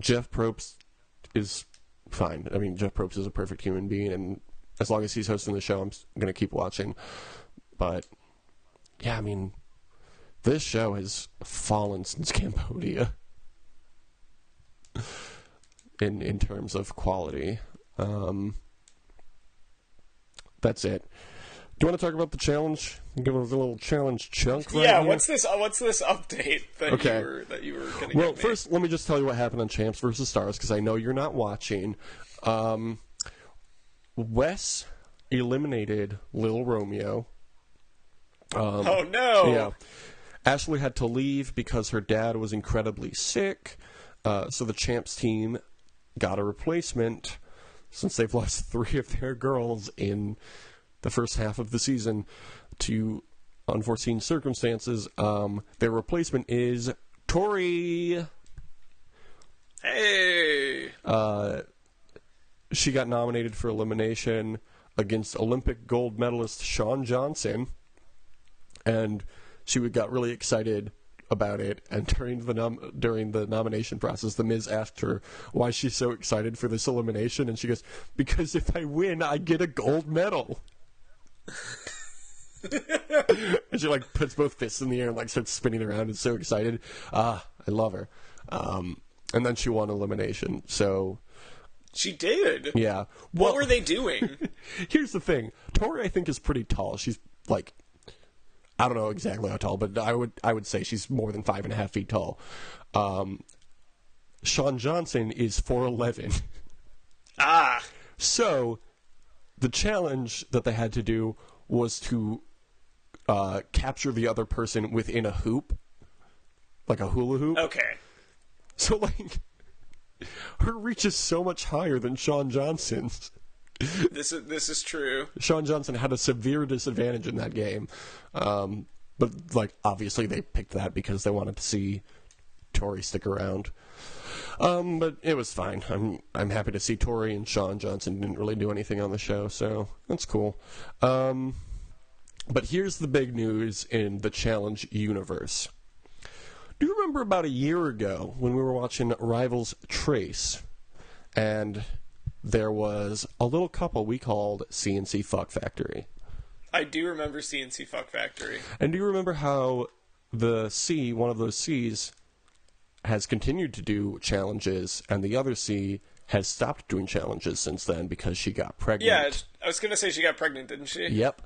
Jeff Probst is fine. I mean, Jeff Probst is a perfect human being, and as long as he's hosting the show, I'm going to keep watching. But, yeah, I mean, this show has fallen since Cambodia in terms of quality. That's it. Do you want to talk about the challenge? Give us a little challenge chunk right Yeah, here? what's this update that you were going to Well, first, let me just tell you what happened on Champs vs. Stars, because I know you're not watching. Wes eliminated Lil Romeo. Oh, no! Yeah. Ashley had to leave because her dad was incredibly sick, so the Champs team got a replacement, since they've lost 3 of their girls in the first half of the season to unforeseen circumstances. Their replacement is Tori. Hey! She got nominated for elimination against Olympic gold medalist Shawn Johnson, and she got really excited about it. And during the nomination process, The Miz asked her why she's so excited for this elimination, and she goes, "Because if I win, I get a gold medal." And she puts both fists in the air and starts spinning around and so excited. I love her. And then she won elimination. So she did. Yeah. What were they doing? Here's the thing. Tori, I think, is pretty tall. She's I don't know exactly how tall, but I would say she's more than 5.5 feet tall. Shawn Johnson is 4'11". Ah. So the challenge that they had to do was to capture the other person within a hoop, like a hula hoop. Okay. So, her reach is so much higher than Shawn Johnson's. This is true. Shawn Johnson had a severe disadvantage in that game. But, obviously they picked that because they wanted to see Tori stick around. But it was fine. I'm happy to see Tori and Shawn Johnson didn't really do anything on the show, so that's cool. But here's the big news in the challenge universe. Do you remember about a year ago when we were watching Rivals Trace, and there was a little couple we called CNC Fuck Factory? I do remember CNC Fuck Factory. And do you remember how one of those C's, has continued to do challenges, and the other C has stopped doing challenges since then because she got pregnant? Yeah, I was going to say she got pregnant, didn't she? Yep.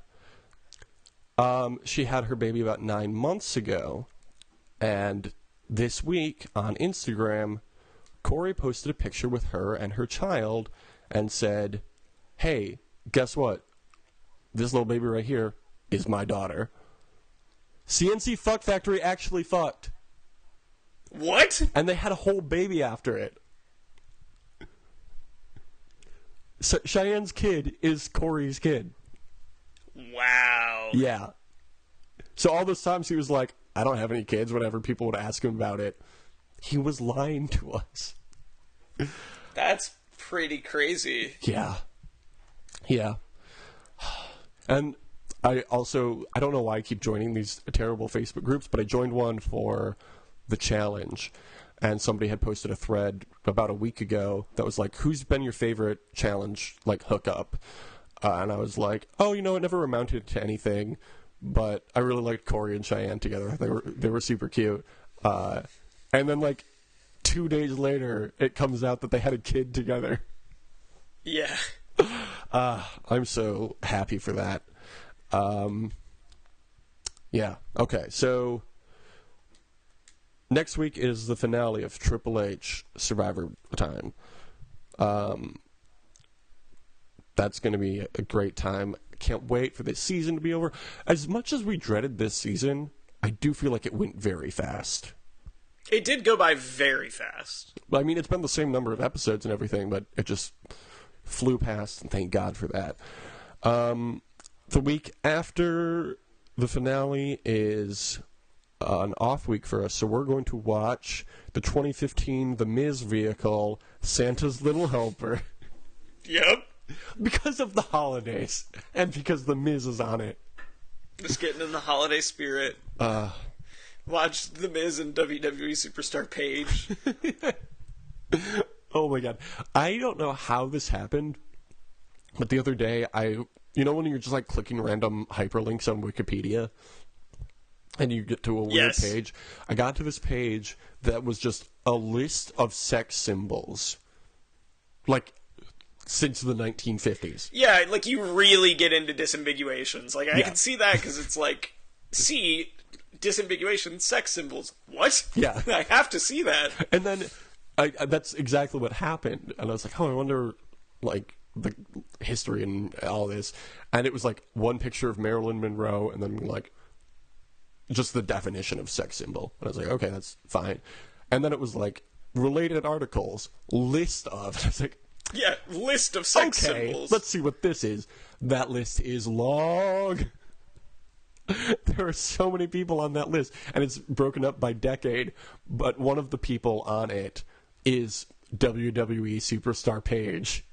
She had her baby about 9 months ago, and this week on Instagram, Corey posted a picture with her and her child and said, "Hey, guess what? This little baby right here is my daughter." CNC Fuck Factory actually fucked. What? And they had a whole baby after it. So Cheyenne's kid is Corey's kid. Wow. Yeah. So all those times he was like, "I don't have any kids," whenever people would ask him about it, he was lying to us. That's pretty crazy. Yeah. Yeah. And I don't know why I keep joining these terrible Facebook groups, but I joined one for the challenge, and somebody had posted a thread about a week ago that was like, "Who's been your favorite challenge hookup?" And I was like, "Oh, it never amounted to anything, but I really liked Corey and Cheyenne together. They were super cute." And then 2 days later, it comes out that they had a kid together. Yeah. I'm so happy for that. Yeah. Okay. So next week is the finale of Triple H Survivor Time. That's going to be a great time. Can't wait for this season to be over. As much as we dreaded this season, I do feel like it went very fast. It did go by very fast. I mean, it's been the same number of episodes and everything, but it just flew past, and thank God for that. The week after the finale is an off week for us, so we're going to watch the 2015 The Miz vehicle, Santa's Little Helper. Yep. Because of the holidays, and because The Miz is on it. Just getting in the holiday spirit. Watch The Miz and WWE Superstar Paige. Oh my God. I don't know how this happened, but the other day, you know when you're just like clicking random hyperlinks on Wikipedia, and you get to a weird page? I got to this page that was just a list of sex symbols. Like, since the 1950s. Yeah, like, you really get into disambiguations. Like, I can see that, because it's like, see, disambiguation, sex symbols. What? Yeah. I have to see that. And then, that's exactly what happened. And I was like, oh, I wonder, like, the history and all this. And it was, like, one picture of Marilyn Monroe, and then, like, just the definition of sex symbol. And I was like, okay, that's fine. And then it was, like, related articles, list of, and I was like, yeah, list of sex symbols. Let's see what this is. That list is long. There are so many people on that list, and it's broken up by decade, but one of the people on it is WWE Superstar Paige.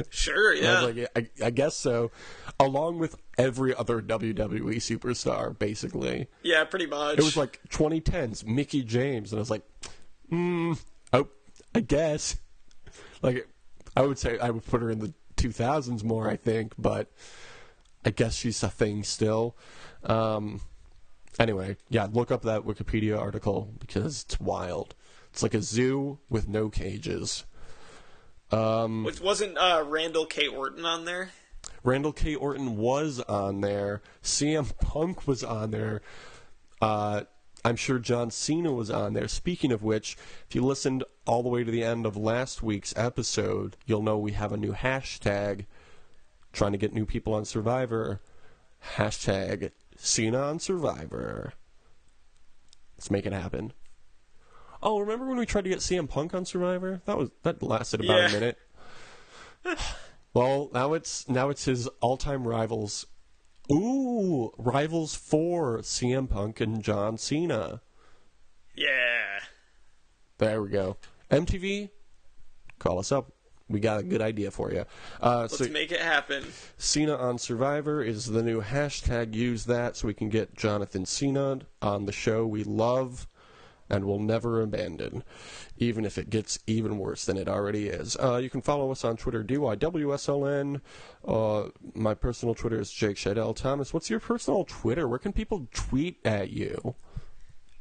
Sure, yeah. I was like, I guess so. Along with every other WWE superstar, basically. Yeah, pretty much. It was like 2010s, Mickey James, and I was like, oh, I guess. Like, I would say I would put her in the 2000s more, I think, but I guess she's a thing still. Anyway, yeah, look up that Wikipedia article because it's wild. It's like a zoo with no cages. Which wasn't Randall K. Orton on there? Randall K. Orton was on there. CM Punk was on there. I'm sure John Cena was on there. Speaking of which, if you listened all the way to the end of last week's episode, you'll know we have a new hashtag trying to get new people on Survivor. Hashtag Cena on Survivor. Let's make it happen. Oh, remember when we tried to get CM Punk on Survivor? That lasted about a minute. Well, now it's his all-time rivals. Ooh, rivals for CM Punk and John Cena. Yeah. There we go. MTV, call us up. We got a good idea for you. Let's make it happen. Cena on Survivor is the new hashtag. Use that so we can get Jonathan Cena on the show we love and will never abandon, even if it gets even worse than it already is. You can follow us on Twitter, DYWSLN. My personal Twitter is Jake Shadell. Thomas, what's your personal Twitter? Where can people tweet at you?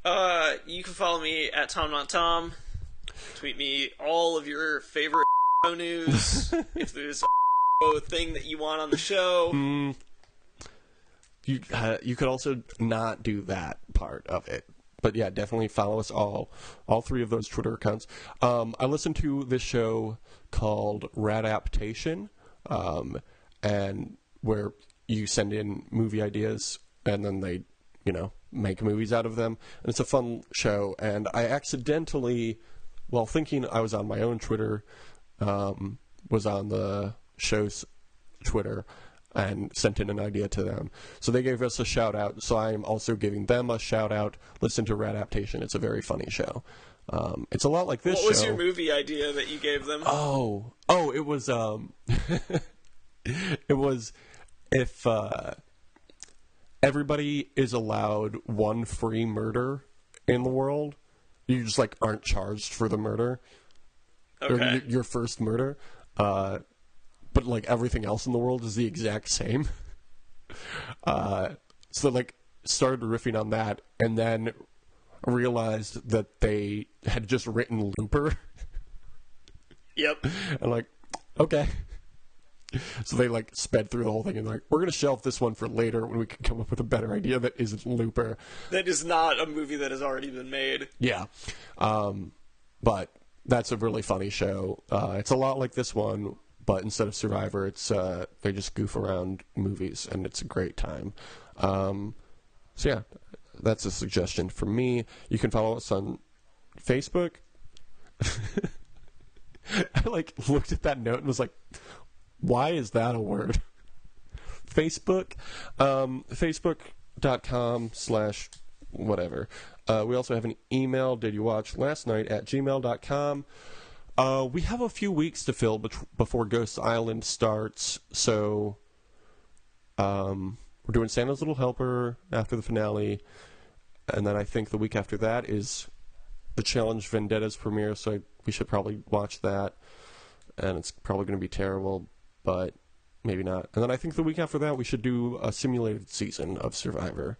You can follow me at TomNotTom. Tweet me all of your favorite news. If there's a thing that you want on the show. You could also not do that part of it. But yeah, definitely follow us all three of those Twitter accounts. I listen to this show called Radaptation, and where you send in movie ideas, and then they, make movies out of them. And it's a fun show. And I accidentally, while thinking I was on my own Twitter, was on the show's Twitter, and sent in an idea to them. So they gave us a shout-out, so I'm also giving them a shout-out. Listen to Radaptation. It's a very funny show. It's a lot like this show. What was your movie idea that you gave them? Oh, it was, it was if everybody is allowed one free murder in the world, you just, aren't charged for the murder. Okay. Or your first murder. But everything else in the world is the exact same. So started riffing on that, and then realized that they had just written Looper. Yep. And okay. So they like sped through the whole thing and like, we're going to shelve this one for later when we can come up with a better idea that isn't Looper. That is not a movie that has already been made. Yeah. But that's a really funny show. It's a lot like this one, but instead of Survivor, it's they just goof around movies, and it's a great time. So yeah, that's a suggestion from me. You can follow us on Facebook. I like looked at that note and was like, why is that a word? Facebook, facebook.com/whatever. We also have an email, didyouwatchlastnight@gmail.com. We have a few weeks to fill before Ghost Island starts, so we're doing Santa's Little Helper after the finale, and then I think the week after that is the Challenge Vendetta's premiere, so we should probably watch that, and it's probably going to be terrible, but maybe not. And then I think the week after that we should do a simulated season of Survivor.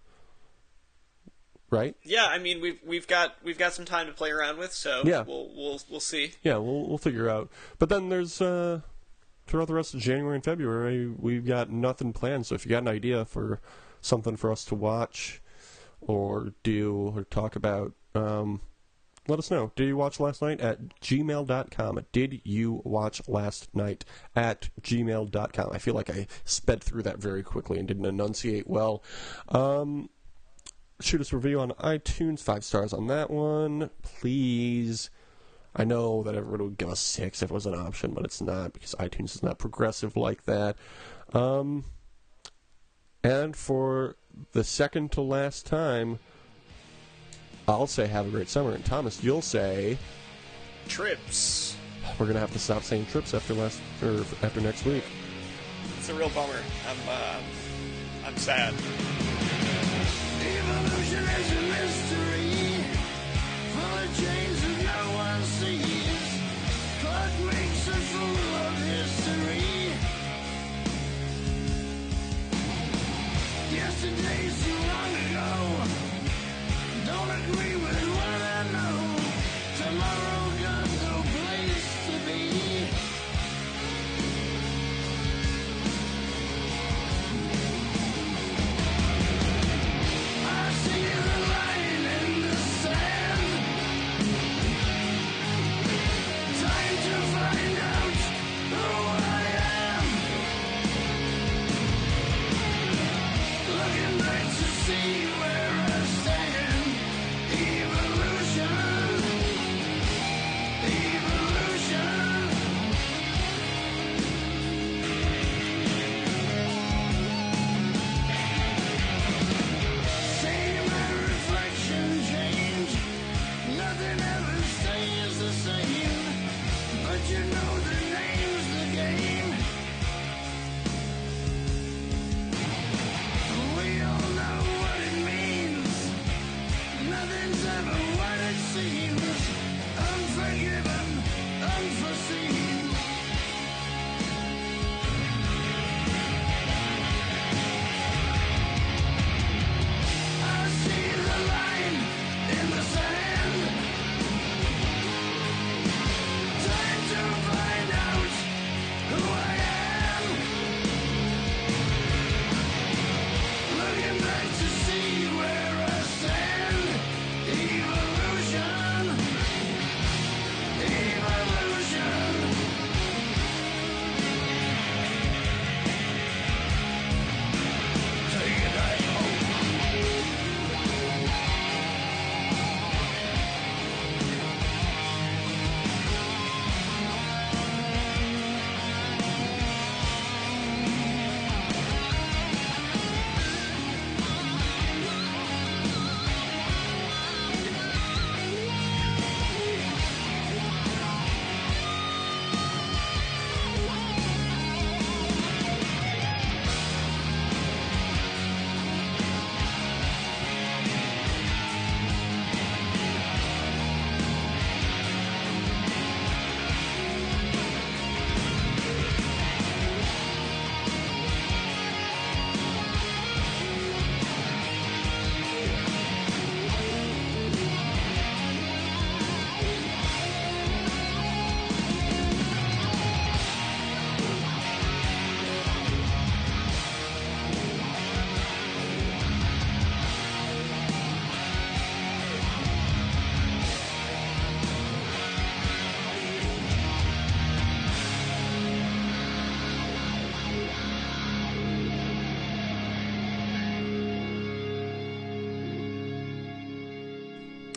Right? Yeah, I mean we've got some time to play around with, so yeah. we'll see. Yeah, we'll figure out. But then there's throughout the rest of January and February we've got nothing planned. So if you got an idea for something for us to watch or do or talk about, let us know. Did you watch last night at gmail.com? Did you watch last night at gmail.com? I feel like I sped through that very quickly and didn't enunciate well. Shoot us a review on iTunes, 5 stars on that one, please. I know that everyone would give us 6 if it was an option, but it's not because iTunes is not progressive like that. And for the second to last time, I'll say have a great summer, and Thomas, you'll say trips. We're gonna have to stop saying trips after next week. It's a real bummer. I'm sad. Evolution is a mystery, full of change that no one sees. Clock makes a fool of history. Yesterday's too long ago. Don't agree with what I know. Tomorrow got no place to be. I see the light in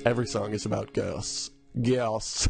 Every song is about ghosts. Ghosts.